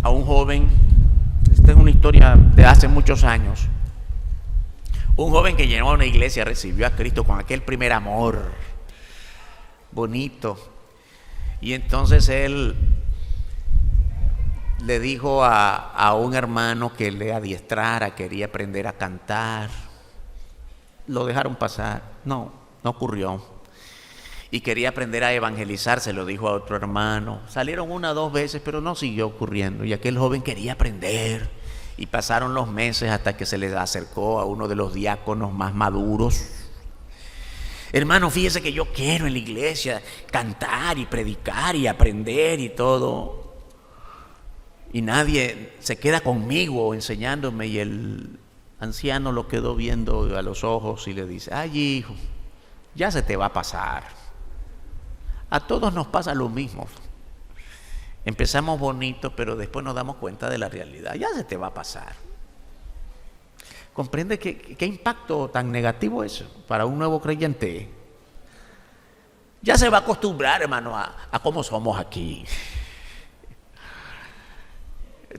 a un joven, esta es una historia de hace muchos años, un joven que llegó a una iglesia, recibió a Cristo con aquel primer amor bonito, y entonces él le dijo a un hermano que le adiestrara, quería aprender a cantar. Lo dejaron pasar, no ocurrió. Y quería aprender a evangelizar, se lo dijo a otro hermano. Salieron 1 o 2 veces, pero no siguió ocurriendo. Y aquel joven quería aprender. Y pasaron los meses hasta que se le acercó a uno de los diáconos más maduros. Hermano, fíjese que yo quiero en la iglesia cantar y predicar y aprender y todo. Y nadie se queda conmigo enseñándome, y el anciano lo quedó viendo a los ojos y le dice: ay, hijo, ya se te va a pasar. A todos nos pasa lo mismo. Empezamos bonito, pero después nos damos cuenta de la realidad. Ya se te va a pasar. ¿Comprende qué impacto tan negativo es para un nuevo creyente? Ya se va a acostumbrar, hermano, a cómo somos aquí.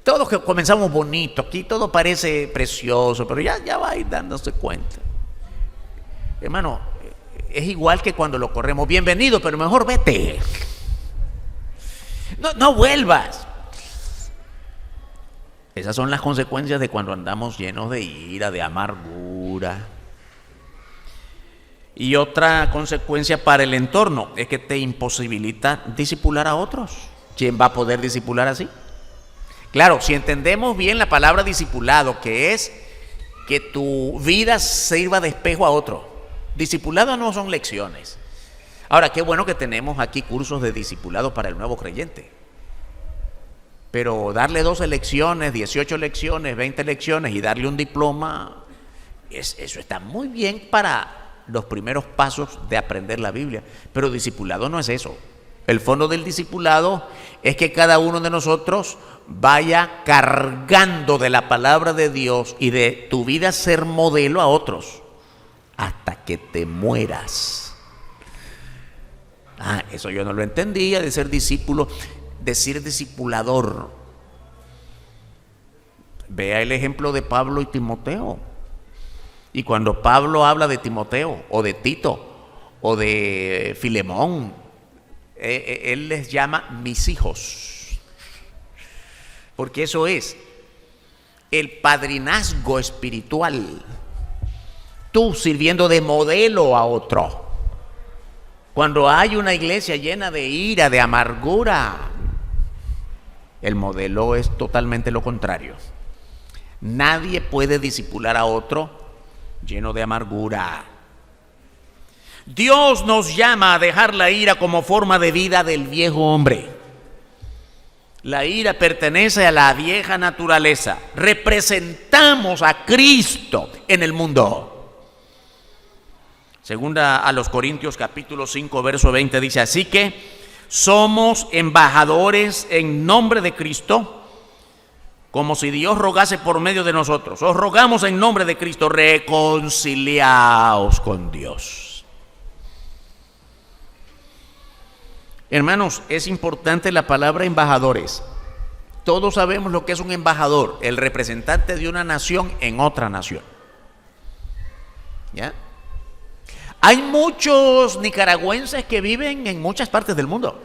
Todos que comenzamos bonito, aquí todo parece precioso, pero ya va a ir dándose cuenta. Hermano, es igual que cuando lo corremos. Bienvenido, pero mejor vete. No vuelvas. Esas son las consecuencias de cuando andamos llenos de ira, de amargura. Y otra consecuencia para el entorno es que te imposibilita discipular a otros. ¿Quién va a poder discipular así? Claro, si entendemos bien la palabra discipulado, que es que tu vida sirva de espejo a otro. Discipulado no son lecciones. Ahora, qué bueno que tenemos aquí cursos de discipulado para el nuevo creyente. Pero darle 12 lecciones, 18 lecciones, 20 lecciones y darle un diploma, eso está muy bien para los primeros pasos de aprender la Biblia. Pero discipulado no es eso. El fondo del discipulado es que cada uno de nosotros vaya cargando de la palabra de Dios y de tu vida ser modelo a otros hasta que te mueras. Eso yo no lo entendía, de ser discípulo, decir discipulador. Vea el ejemplo de Pablo y Timoteo. Y cuando Pablo habla de Timoteo o de Tito o de Filemón, él les llama mis hijos, porque eso es el padrinazgo espiritual, tú sirviendo de modelo a otro. Cuando hay una iglesia llena de ira, de amargura, el modelo es totalmente lo contrario. Nadie puede discipular a otro lleno de amargura. Dios nos llama a dejar la ira como forma de vida del viejo hombre. La ira pertenece a la vieja naturaleza. Representamos a Cristo en el mundo. Segunda a los Corintios capítulo 5 verso 20 dice: así que somos embajadores en nombre de Cristo, como si Dios rogase por medio de nosotros. Os rogamos en nombre de Cristo, reconciliaos con Dios. Hermanos, es importante la palabra embajadores. Todos sabemos lo que es un embajador, el representante de una nación en otra nación. ¿Ya? Hay muchos nicaragüenses que viven en muchas partes del mundo,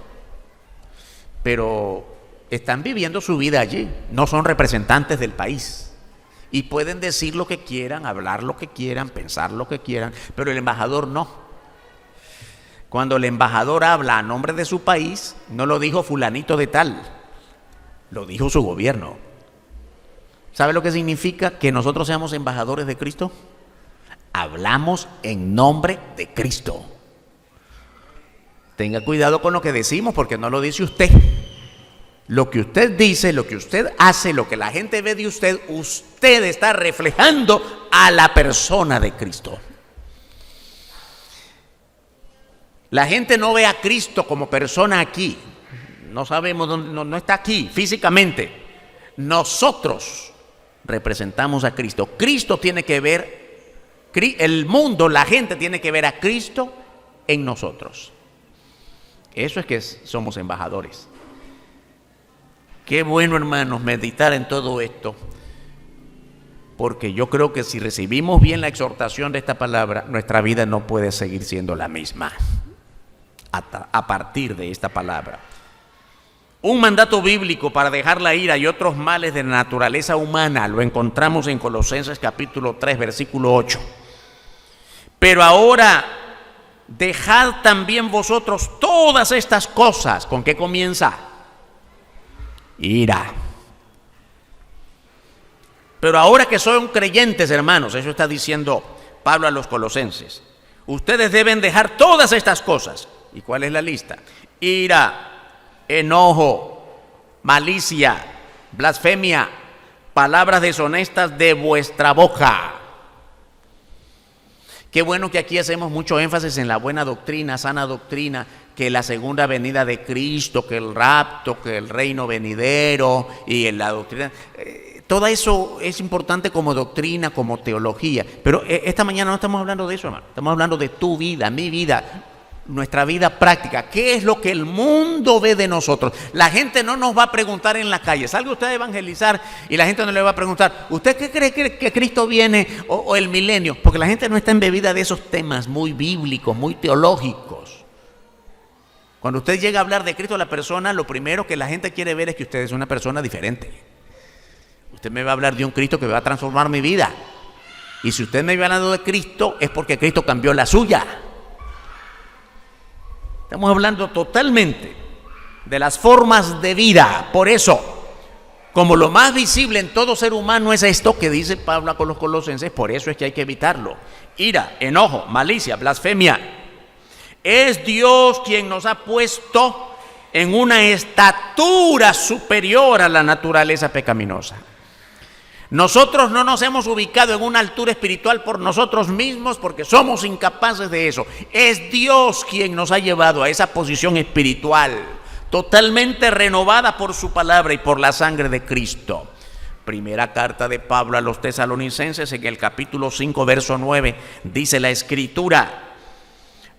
pero están viviendo su vida allí, no son representantes del país. Y pueden decir lo que quieran, hablar lo que quieran, pensar lo que quieran, pero el embajador no. Cuando el embajador habla a nombre de su país, no lo dijo fulanito de tal, lo dijo su gobierno. ¿Sabe lo que significa que nosotros seamos embajadores de Cristo? Hablamos en nombre de Cristo. Tenga cuidado con lo que decimos, porque no lo dice usted. Lo que usted dice, lo que usted hace, lo que la gente ve de usted, usted está reflejando a la persona de Cristo. La gente no ve a Cristo como persona aquí. No sabemos dónde, no está aquí físicamente. Nosotros representamos a Cristo. Cristo tiene que ver, el mundo, la gente tiene que ver a Cristo en nosotros. Eso es que somos embajadores. Qué bueno, hermanos, meditar en todo esto, porque yo creo que si recibimos bien la exhortación de esta palabra, nuestra vida no puede seguir siendo la misma a partir de esta palabra. Un mandato bíblico para dejar la ira y otros males de la naturaleza humana lo encontramos en Colosenses capítulo 3, versículo 8. Pero ahora dejad también vosotros todas estas cosas. ¿Con qué comienza? Ira. Pero ahora que son creyentes, hermanos, eso está diciendo Pablo a los colosenses, ustedes deben dejar todas estas cosas. ¿Y cuál es la lista? Ira, enojo, malicia, blasfemia, palabras deshonestas de vuestra boca. Qué bueno que aquí hacemos mucho énfasis en la buena doctrina, sana doctrina, que la segunda venida de Cristo, que el rapto, que el reino venidero y en la doctrina. Todo eso es importante como doctrina, como teología. Pero esta mañana no estamos hablando de eso, hermano. Estamos hablando de tu vida, mi vida. nuestra vida práctica. ¿Qué es lo que el mundo ve de nosotros? La gente no nos va a preguntar en la calle. Salga usted a evangelizar y la gente no le va a preguntar, ¿usted qué cree que Cristo viene o el milenio? Porque la gente no está embebida de esos temas muy bíblicos, muy teológicos. Cuando usted llega a hablar de Cristo a la persona, lo primero que la gente quiere ver es que usted es una persona diferente. Usted me va a hablar de un Cristo que va a transformar mi vida. Y si usted me va hablando de Cristo, es porque Cristo cambió la suya. Estamos hablando totalmente de las formas de vida. Por eso, como lo más visible en todo ser humano es esto que dice Pablo con los colosenses, por eso es que hay que evitarlo. Ira, enojo, malicia, blasfemia. Es Dios quien nos ha puesto en una estatura superior a la naturaleza pecaminosa. Nosotros no nos hemos ubicado en una altura espiritual por nosotros mismos porque somos incapaces de eso. Es Dios quien nos ha llevado a esa posición espiritual, totalmente renovada por su palabra y por la sangre de Cristo. Primera carta de Pablo a los tesalonicenses, en el capítulo 5, verso 9, dice la Escritura: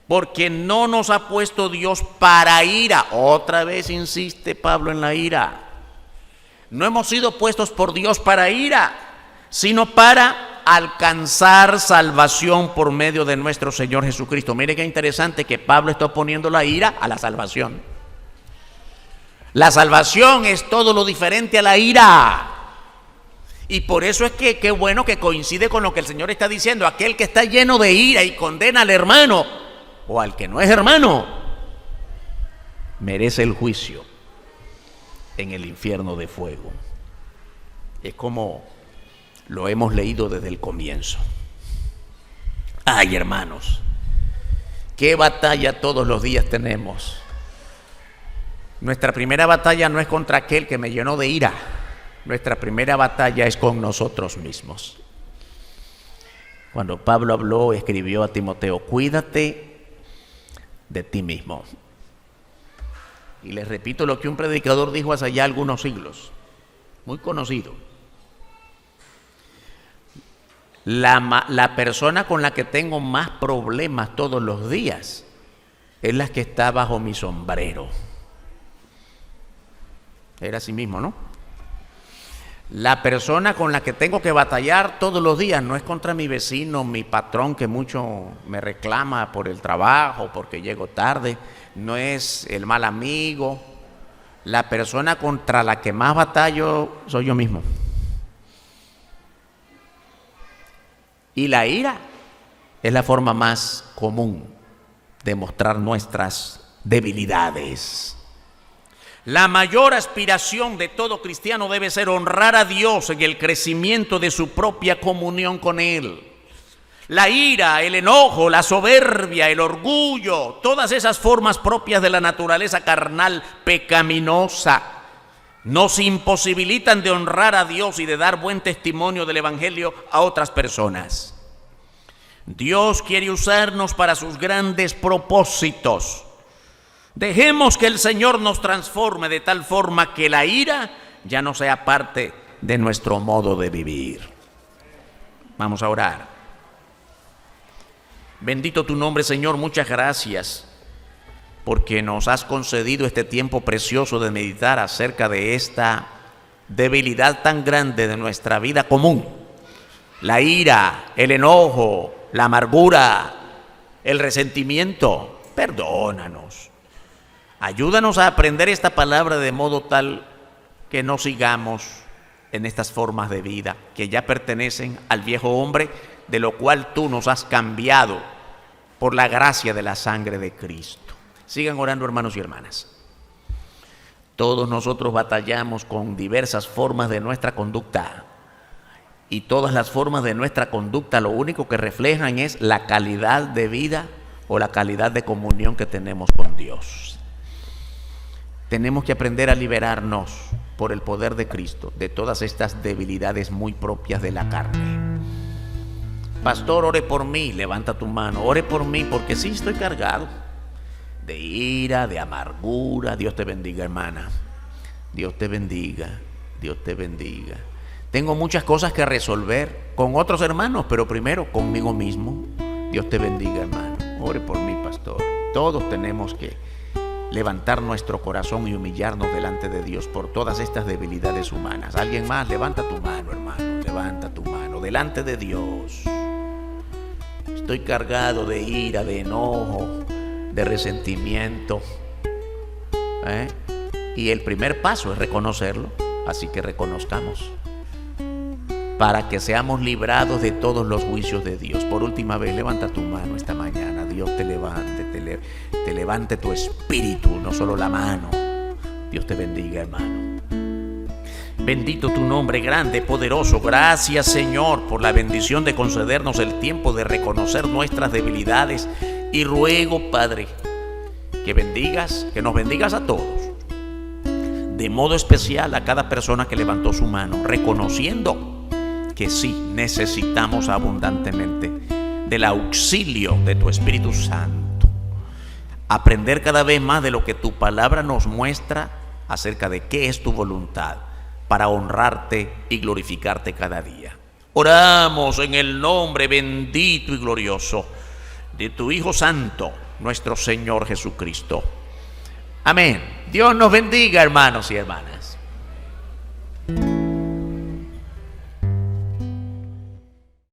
porque no nos ha puesto Dios para ira. Otra vez insiste Pablo en la ira. No hemos sido puestos por Dios para ira, sino para alcanzar salvación por medio de nuestro Señor Jesucristo. Mire qué interesante que Pablo está oponiendo la ira a la salvación. La salvación es todo lo diferente a la ira. Y por eso es que qué bueno que coincide con lo que el Señor está diciendo. Aquel que está lleno de ira y condena al hermano o al que no es hermano, merece el juicio en el infierno de fuego. Es como lo hemos leído desde el comienzo. Ay, hermanos, qué batalla todos los días tenemos. Nuestra primera batalla no es contra aquel que me llenó de ira. Nuestra primera batalla es con nosotros mismos. Cuando Pablo escribió a Timoteo: cuídate de ti mismo. Y les repito lo que un predicador dijo hace ya algunos siglos, muy conocido. La persona con la que tengo más problemas todos los días es la que está bajo mi sombrero. Era así mismo, ¿no? La persona con la que tengo que batallar todos los días no es contra mi vecino, mi patrón que mucho me reclama por el trabajo, porque llego tarde. No es el mal amigo. La persona contra la que más batallo soy yo mismo. Y la ira es la forma más común de mostrar nuestras debilidades. La mayor aspiración de todo cristiano debe ser honrar a Dios en el crecimiento de su propia comunión con Él. La ira, el enojo, la soberbia, el orgullo, todas esas formas propias de la naturaleza carnal pecaminosa nos imposibilitan de honrar a Dios y de dar buen testimonio del Evangelio a otras personas. Dios quiere usarnos para sus grandes propósitos. Dejemos que el Señor nos transforme de tal forma que la ira ya no sea parte de nuestro modo de vivir. Vamos a orar. Bendito tu nombre, Señor, muchas gracias porque nos has concedido este tiempo precioso de meditar acerca de esta debilidad tan grande de nuestra vida común. La ira, el enojo, la amargura, el resentimiento. Perdónanos. Ayúdanos a aprender esta palabra de modo tal que no sigamos en estas formas de vida que ya pertenecen al viejo hombre, de lo cual tú nos has cambiado por la gracia de la sangre de Cristo. Sigan orando, hermanos y hermanas. Todos nosotros batallamos con diversas formas de nuestra conducta. Y todas las formas de nuestra conducta lo único que reflejan es la calidad de vida o la calidad de comunión que tenemos con Dios. Tenemos que aprender a liberarnos por el poder de Cristo de todas estas debilidades muy propias de la carne. Pastor, ore por mí. Levanta tu mano, ore por mí, porque sí estoy cargado de ira, de amargura. Dios te bendiga, hermana. Dios te bendiga. Dios te bendiga. Tengo muchas cosas que resolver con otros hermanos, pero primero conmigo mismo. Dios te bendiga, hermano. Ore por mí, pastor. Todos tenemos que levantar nuestro corazón y humillarnos delante de Dios por todas estas debilidades humanas. ¿Alguien más? Levanta tu mano, hermano, levanta tu mano delante de Dios. Estoy cargado de ira, de enojo, de resentimiento. Y el primer paso es reconocerlo, así que reconozcamos para que seamos librados de todos los juicios de Dios. Por última vez, levanta tu mano esta mañana. Dios te levante, te levante tu espíritu, no solo la mano. Dios te bendiga, hermano. Bendito tu nombre, grande, poderoso. Gracias, Señor, por la bendición de concedernos el tiempo de reconocer nuestras debilidades. Y ruego, Padre, que nos bendigas a todos. De modo especial a cada persona que levantó su mano, reconociendo que sí necesitamos abundantemente del auxilio de tu Espíritu Santo. Aprender cada vez más de lo que tu palabra nos muestra acerca de qué es tu voluntad para honrarte y glorificarte cada día. Oramos en el nombre bendito y glorioso de tu Hijo Santo, nuestro Señor Jesucristo. Amén. Dios nos bendiga, hermanos y hermanas.